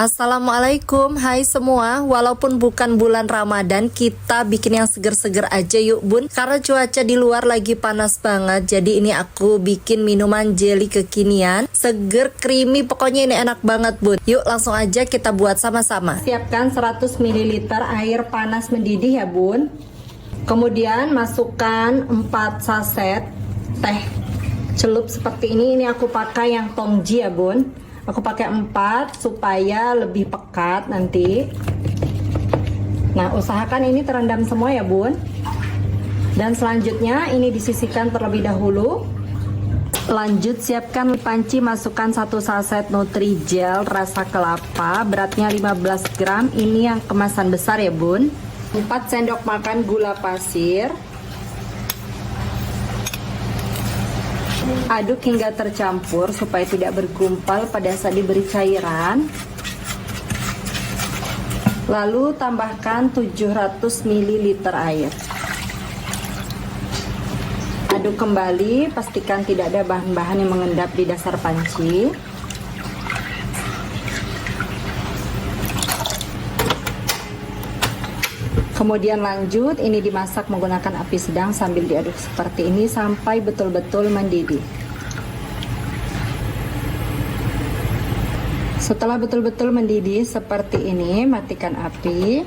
Assalamualaikum, hai semua. Walaupun bukan bulan Ramadan, kita bikin yang seger-seger aja yuk bun. Karena cuaca di luar lagi panas banget, jadi ini aku bikin minuman jelly kekinian. Seger, creamy, pokoknya ini enak banget bun. Yuk langsung aja kita buat sama-sama. Siapkan 100 ml air panas mendidih ya bun. Kemudian masukkan 4 saset teh celup seperti ini aku pakai yang Tongji ya bun. Aku pakai 4 supaya lebih pekat nanti. Nah, usahakan ini terendam semua ya bun. Dan selanjutnya ini disisihkan terlebih dahulu. Lanjut siapkan panci, masukkan 1 saset Nutrijel rasa kelapa, beratnya 15 gram. Ini yang kemasan besar ya bun. 4 sendok makan gula pasir. Aduk hingga tercampur supaya tidak bergumpal pada saat diberi cairan. Lalu tambahkan 700 ml air. Aduk kembali, pastikan tidak ada bahan-bahan yang mengendap di dasar panci. Kemudian lanjut, ini dimasak menggunakan api sedang sambil diaduk seperti ini sampai betul-betul mendidih. Setelah betul-betul mendidih seperti ini, matikan api.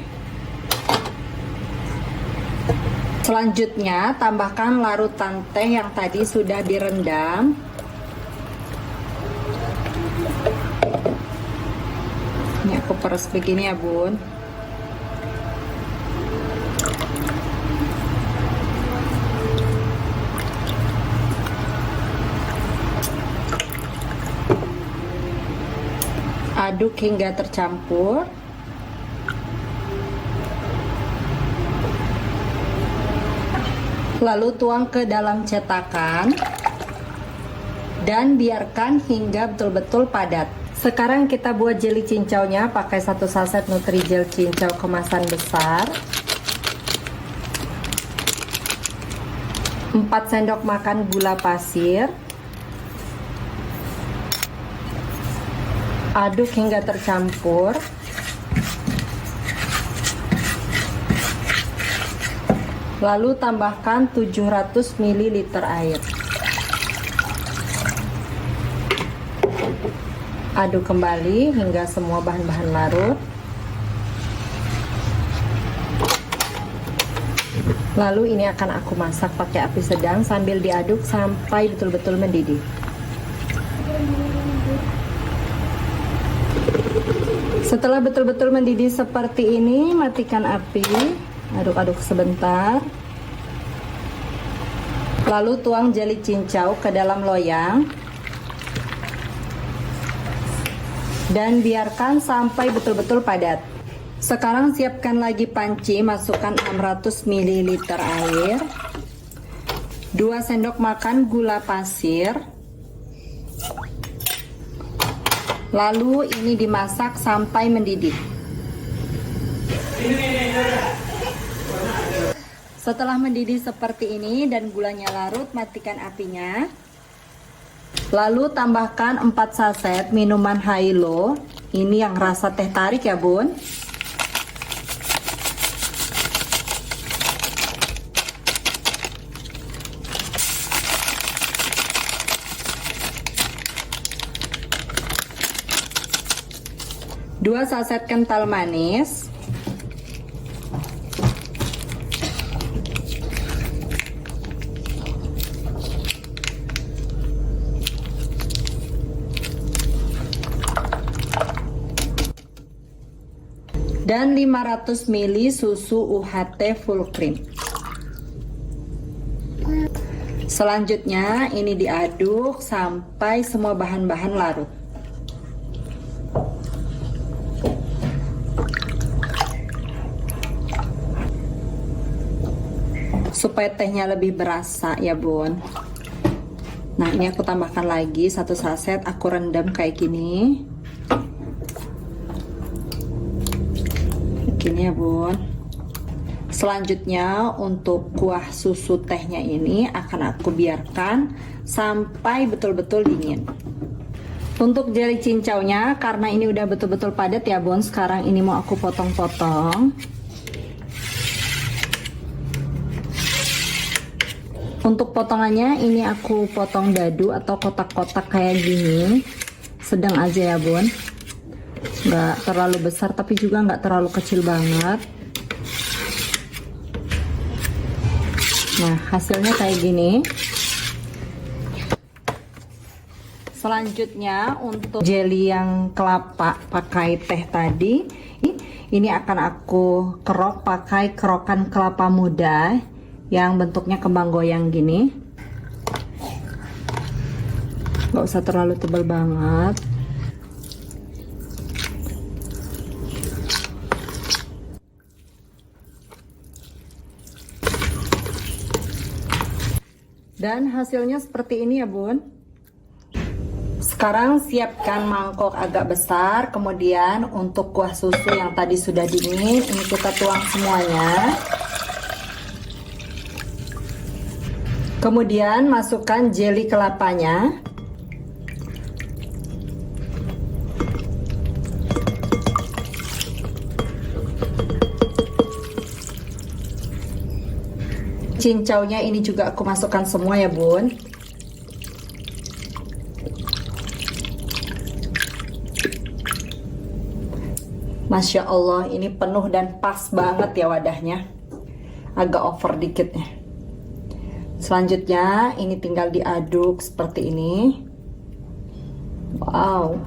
Selanjutnya, tambahkan larutan teh yang tadi sudah direndam. Ini aku peres begini ya bun. Aduk hingga tercampur. Lalu tuang ke dalam cetakan dan biarkan hingga betul-betul padat. Sekarang kita buat jelly cincaunya. Pakai 1 saset Nutrijel cincau kemasan besar, 4 sendok makan gula pasir. Aduk hingga tercampur. Lalu tambahkan 700 ml air. Aduk kembali hingga semua bahan-bahan larut. Lalu ini akan aku masak pakai api sedang sambil diaduk sampai betul-betul mendidih. Setelah betul-betul mendidih seperti ini, matikan api, aduk-aduk sebentar. Lalu tuang jelly cincau ke dalam loyang dan biarkan sampai betul-betul padat. Sekarang siapkan lagi panci, masukkan 600 ml air, 2 sendok makan gula pasir. Lalu ini dimasak sampai mendidih. Setelah mendidih seperti ini dan gulanya larut, matikan apinya. Lalu tambahkan 4 saset minuman Hilo. Ini yang rasa teh tarik ya bun. Dua saset kental manis, dan 500 ml susu UHT full cream. Selanjutnya ini diaduk sampai semua bahan-bahan larut. Supaya tehnya lebih berasa ya bun. Nah, ini aku tambahkan lagi 1 saset, aku rendam kayak gini. Gini ya bun. Selanjutnya untuk kuah susu tehnya ini akan aku biarkan sampai betul-betul dingin. Untuk jeli cincaunya, karena ini udah betul-betul padat ya Bun, sekarang ini mau aku potong-potong. Untuk potongannya ini aku potong dadu atau kotak-kotak kayak gini, sedang aja ya Bun, nggak terlalu besar tapi juga nggak terlalu kecil banget. Nah, hasilnya kayak gini. Selanjutnya untuk jelly yang kelapa pakai teh tadi, ini akan aku kerok pakai kerokan kelapa muda yang bentuknya kembang goyang gini. Gak usah terlalu tebal banget. Dan hasilnya seperti ini ya Bun. Sekarang siapkan mangkok agak besar, kemudian untuk kuah susu yang tadi sudah dingin, ini kita tuang semuanya. Kemudian masukkan jeli kelapanya. Cincaunya ini juga aku masukkan semua ya Bun. Masya Allah, ini penuh dan pas banget ya wadahnya. Agak over dikit ya. Selanjutnya ini tinggal diaduk seperti ini. Wow,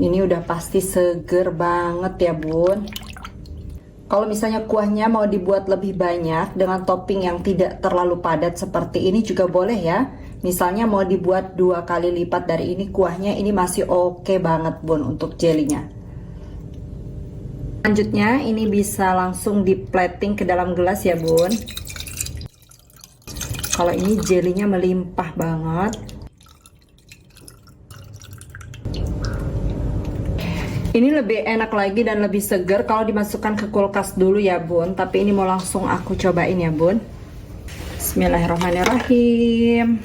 ini udah pasti seger banget ya Bun. Kalau misalnya kuahnya mau dibuat lebih banyak dengan topping yang tidak terlalu padat seperti ini juga boleh ya. Misalnya mau dibuat 2 kali lipat dari ini kuahnya, ini masih oke banget Bun untuk jelinya. Selanjutnya ini bisa langsung di plating ke dalam gelas ya Bun. Kalau ini jelinya melimpah banget. Ini lebih enak lagi dan lebih segar kalau dimasukkan ke kulkas dulu ya Bun. Tapi ini mau langsung aku cobain ya Bun. Bismillahirrahmanirrahim.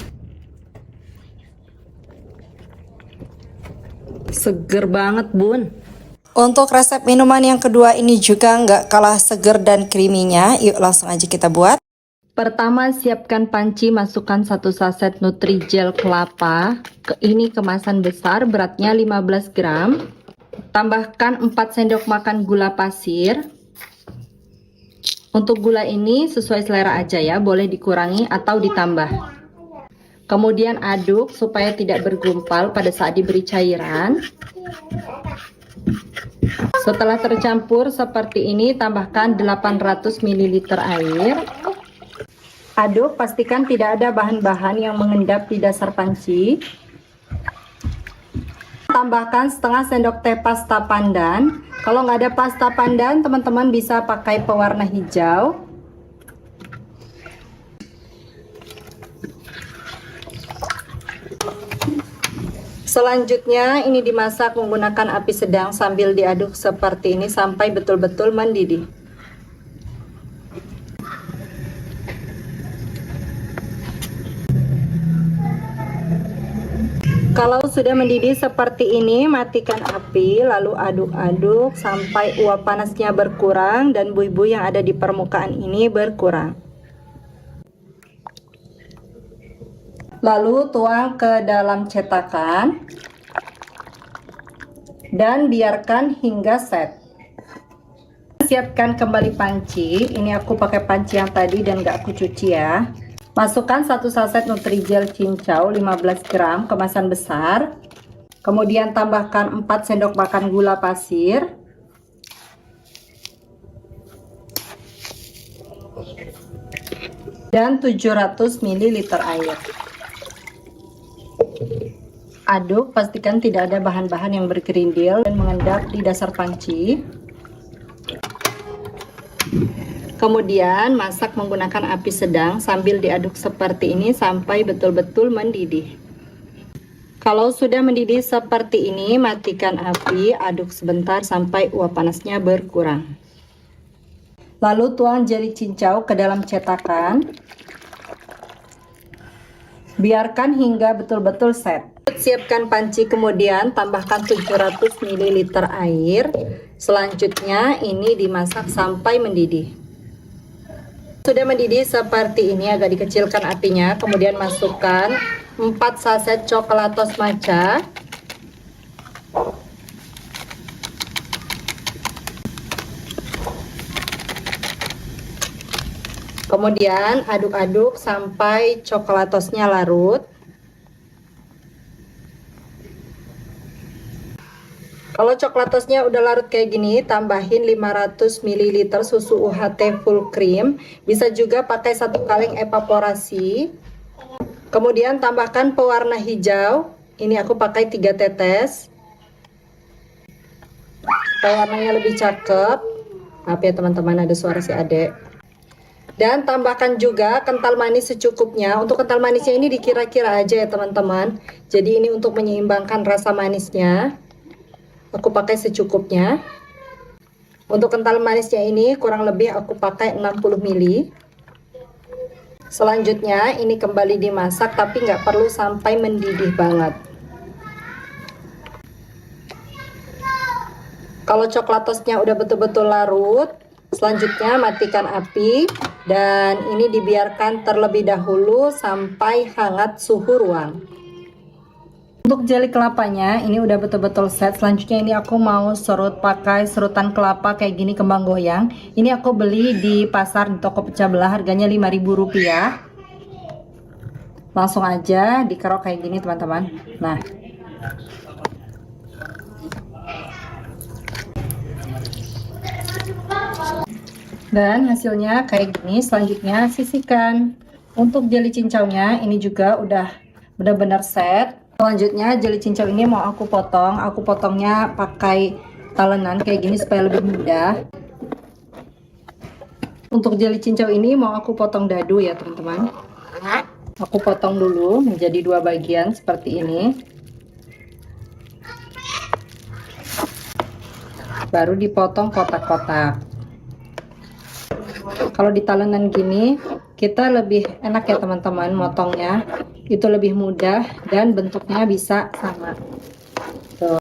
Seger banget Bun. Untuk resep minuman yang kedua ini juga nggak kalah seger dan creamy-nya. Yuk langsung aja kita buat. Pertama, siapkan panci, masukkan 1 saset Nutrijel kelapa. Ini kemasan besar, beratnya 15 gram. Tambahkan 4 sendok makan gula pasir. Untuk gula ini sesuai selera aja ya, boleh dikurangi atau ditambah. Kemudian aduk supaya tidak bergumpal pada saat diberi cairan. Setelah tercampur seperti ini, tambahkan 800 ml air. Aduk, pastikan tidak ada bahan-bahan yang mengendap di dasar panci. Tambahkan setengah sendok teh pasta pandan. Kalau nggak ada pasta pandan, teman-teman bisa pakai pewarna hijau. Selanjutnya ini dimasak menggunakan api sedang sambil diaduk seperti ini sampai betul-betul mendidih. Kalau sudah mendidih seperti ini, matikan api lalu aduk-aduk sampai uap panasnya berkurang dan buih-buih yang ada di permukaan ini berkurang. Lalu tuang ke dalam cetakan dan biarkan hingga set. Siapkan kembali panci. Ini aku pakai panci yang tadi dan gak aku cuci ya. Masukkan 1 saset Nutrijel cincau 15 gram kemasan besar. Kemudian tambahkan 4 sendok makan gula pasir. Dan 700 ml air. Aduk, pastikan tidak ada bahan-bahan yang bergerindil dan mengendap di dasar panci. Kemudian masak menggunakan api sedang sambil diaduk seperti ini sampai betul-betul mendidih. Kalau sudah mendidih seperti ini, matikan api, aduk sebentar sampai uap panasnya berkurang. Lalu tuang jeli cincau ke dalam cetakan. Biarkan hingga betul-betul set. Lanjut, siapkan panci, kemudian tambahkan 700 ml air. Selanjutnya ini dimasak sampai mendidih. Sudah mendidih seperti ini, agak dikecilkan apinya. Kemudian masukkan 4 saset coklatos matcha. Kemudian aduk-aduk sampai coklatosnya larut. Kalau coklatosnya udah larut kayak gini, tambahin 500 ml susu UHT full cream. Bisa juga pakai 1 kaleng evaporasi. Kemudian tambahkan pewarna hijau. Ini aku pakai 3 tetes. Supaya warnanya lebih cakep. Maaf ya teman-teman, ada suara si adek. Dan tambahkan juga kental manis secukupnya. Untuk kental manisnya ini dikira-kira aja ya teman-teman. Jadi ini untuk menyeimbangkan rasa manisnya. Aku pakai secukupnya. Untuk kental manisnya ini kurang lebih aku pakai 60 ml. Selanjutnya ini kembali dimasak, tapi nggak perlu sampai mendidih banget. Kalau coklatosnya udah betul-betul larut, selanjutnya matikan api dan ini dibiarkan terlebih dahulu sampai hangat suhu ruang. Untuk jeli kelapanya ini udah betul-betul set. Selanjutnya ini aku mau serut pakai serutan kelapa kayak gini, kembang goyang. Ini aku beli di pasar di toko pecah belah, harganya Rp5.000. Langsung aja dikerok kayak gini teman-teman. Nah, dan hasilnya kayak gini. Selanjutnya sisihkan. Untuk jeli cincaunya ini juga udah benar-benar set. Selanjutnya jeli cincau ini mau aku potong. Aku potongnya pakai talenan kayak gini supaya lebih mudah. Untuk jeli cincau ini mau aku potong dadu ya teman-teman. Aku potong dulu menjadi 2 bagian seperti ini. Baru dipotong kotak-kotak. Kalau di talenan gini kita lebih enak ya teman-teman, motongnya itu lebih mudah dan bentuknya bisa sama. Tuh.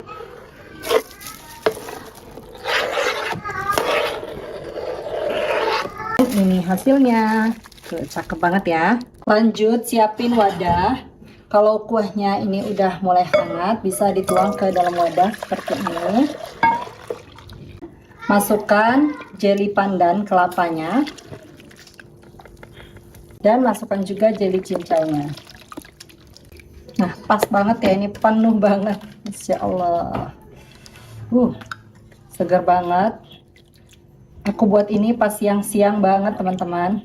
Ini hasilnya. Tuh, cakep banget ya. Lanjut siapin wadah. Kalau kuahnya ini udah mulai hangat, bisa dituang ke dalam wadah seperti ini. Masukkan jeli pandan kelapanya. Dan masukkan juga jeli cincaunya. Nah, pas banget ya, ini penuh banget. Masya Allah. Segar banget. Aku buat ini pas siang-siang banget teman-teman.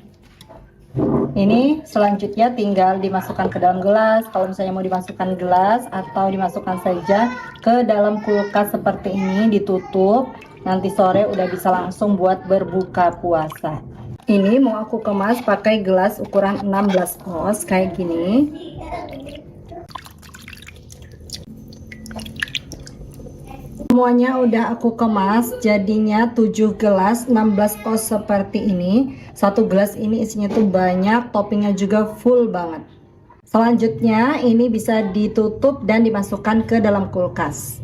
Ini selanjutnya tinggal dimasukkan ke dalam gelas. Kalau misalnya mau dimasukkan gelas atau dimasukkan saja ke dalam kulkas seperti ini, ditutup. Nanti sore udah bisa langsung buat berbuka puasa. Ini mau aku kemas pakai gelas ukuran 16 oz kayak gini. Semuanya udah aku kemas, jadinya 7 gelas 16 oz seperti ini. Satu gelas ini isinya tuh banyak, toppingnya juga full banget. Selanjutnya ini bisa ditutup dan dimasukkan ke dalam kulkas.